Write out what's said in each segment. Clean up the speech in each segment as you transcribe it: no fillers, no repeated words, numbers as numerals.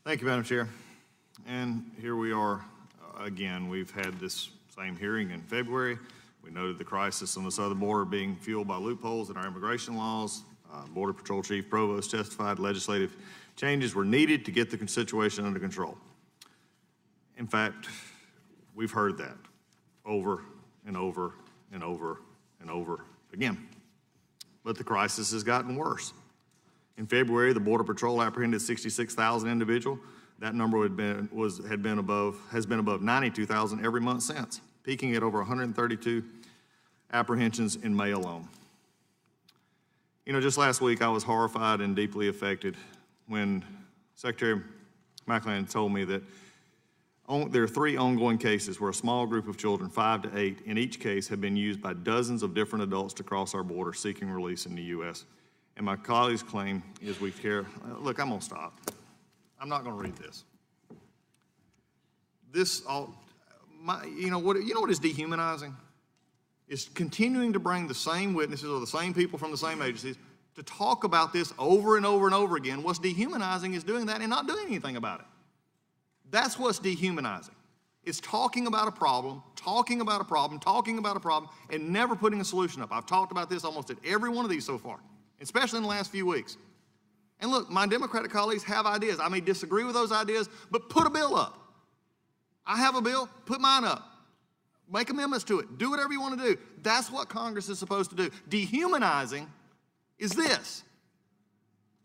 Thank you, Madam Chair. And here we are again. We've had this same hearing in February. We noted the crisis on the southern border being fueled by loopholes in our immigration laws. Border Patrol Chief Provost testified legislative changes were needed to get the situation under control. In fact, we've heard that over and over and over and over again. But the crisis has gotten worse. In February, the Border Patrol apprehended 66,000 individuals. That number has been above 92,000 every month since, peaking at over 132 apprehensions in May alone. You know, just last week I was horrified and deeply affected when Secretary McClellan told me that there are 3 ongoing cases where a small group of children, 5 to 8, in each case have been used by dozens of different adults to cross our border seeking release in the U.S. And my colleague's claim is we care. Look, I'm gonna stop. I'm not gonna read this. You know what is dehumanizing? Is continuing to bring the same witnesses or the same people from the same agencies to talk about this over and over and over again. What's dehumanizing is doing that and not doing anything about it. That's what's dehumanizing. It's talking about a problem, talking about a problem, talking about a problem, and never putting a solution up. I've talked about this almost at every one of these so far, especially in the last few weeks. And look, my Democratic colleagues have ideas. I may disagree with those ideas, but put a bill up. I have a bill, put mine up. Make amendments to it. Do whatever you want to do. That's what Congress is supposed to do. Dehumanizing is this.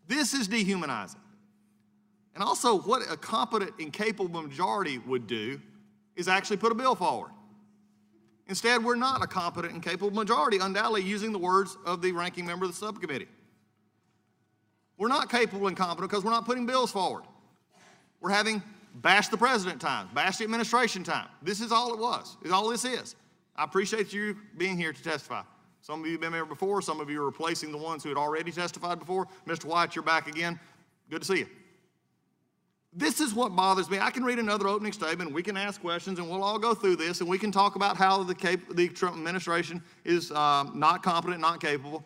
This is dehumanizing. And also, what a competent and capable majority would do is actually put a bill forward. Instead, we're not a competent and capable majority, undoubtedly using the words of the ranking member of the subcommittee. We're not capable and competent because we're not putting bills forward. We're having bash the president time, bash the administration time. This is all it was. It's all this is. I appreciate you being here to testify. Some of you have been here before. Some of you are replacing the ones who had already testified before. Mr. White, you're back again. Good to see you. This is what bothers me. I can read another opening statement, we can ask questions, and we'll all go through this, and we can talk about how the Trump administration is not competent, not capable.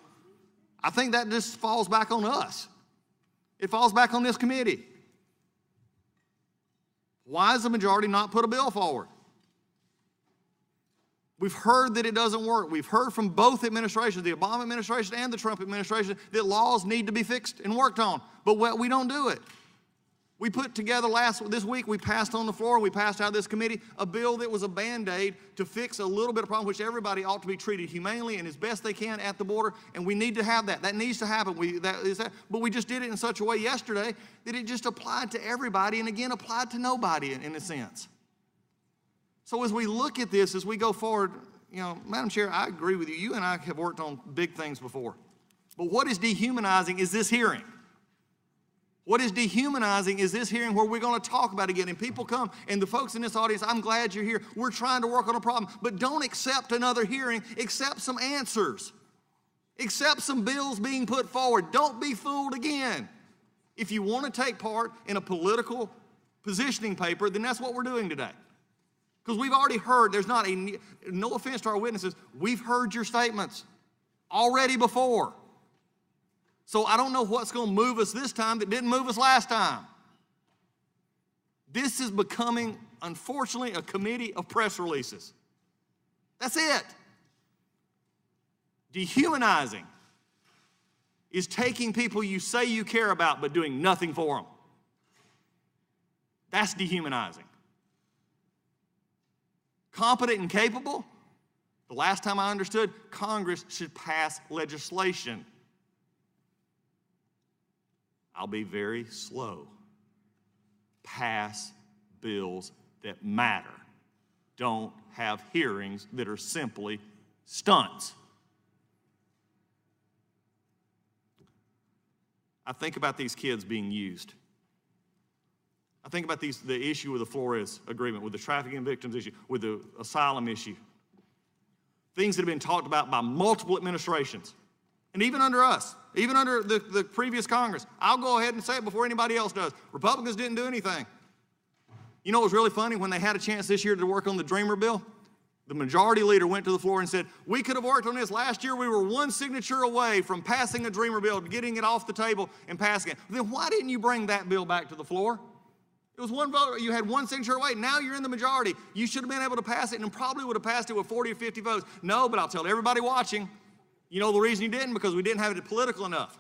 I think that just falls back on us. It falls back on this committee. Why does the majority not put a bill forward? We've heard that it doesn't work. We've heard from both administrations, the Obama administration and the Trump administration, that laws need to be fixed and worked on, but we don't do it. We put together this week, we passed on the floor, we passed out of this committee, a bill that was a Band-Aid to fix a little bit of problem, which everybody ought to be treated humanely and as best they can at the border, and we need to have that. That needs to happen. But we just did it in such a way yesterday that it just applied to everybody and again applied to nobody in a sense. So as we look at this, as we go forward, you know, Madam Chair, I agree with you. You and I have worked on big things before. But what is dehumanizing is this hearing. What is dehumanizing is this hearing where we're going to talk about it again. And people come, and the folks in this audience, I'm glad you're here. We're trying to work on a problem. But don't accept another hearing. Accept some answers. Accept some bills being put forward. Don't be fooled again. If you want to take part in a political positioning paper, then that's what we're doing today. Because we've already heard, no offense to our witnesses, we've heard your statements already before. So I don't know what's going to move us this time that didn't move us last time. This is becoming, unfortunately, a committee of press releases. That's it. Dehumanizing is taking people you say you care about but doing nothing for them. That's dehumanizing. Competent and capable, the last time I understood, Congress should pass legislation. I'll be very slow. Pass bills that matter. Don't have hearings that are simply stunts. I think about these kids being used. I think about the issue with the Flores agreement, with the trafficking victims issue, with the asylum issue. Things that have been talked about by multiple administrations. And even under us, even under the previous Congress. I'll go ahead and say it before anybody else does. Republicans didn't do anything. You know what was really funny? When they had a chance this year to work on the Dreamer bill, the majority leader went to the floor and said, we could have worked on this. Last year we were one signature away from passing a Dreamer bill, getting it off the table and passing it. Then why didn't you bring that bill back to the floor? It was one vote. You had one signature away. Now you're in the majority. You should have been able to pass it and probably would have passed it with 40 or 50 votes. No, but I'll tell everybody watching, you know the reason you didn't? Because we didn't have it political enough.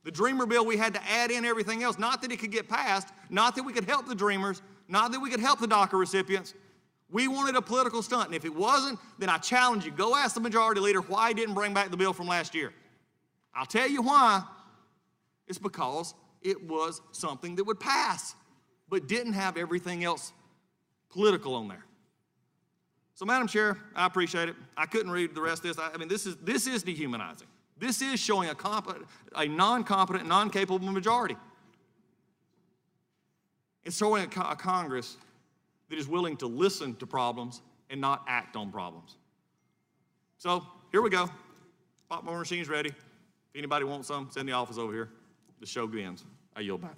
The Dreamer bill, we had to add in everything else. Not that it could get passed, not that we could help the Dreamers, not that we could help the DACA recipients. We wanted a political stunt, and if it wasn't, then I challenge you. Go ask the majority leader why he didn't bring back the bill from last year. I'll tell you why. It's because it was something that would pass, but didn't have everything else political on there. So, Madam Chair, I appreciate it. I couldn't read the rest of this. I mean, this is dehumanizing. This is showing a non-competent, non-capable majority. It's showing a Congress that is willing to listen to problems and not act on problems. So, here we go. Popcorn machine's ready. If anybody wants some, send the office over here. The show begins. I yield back.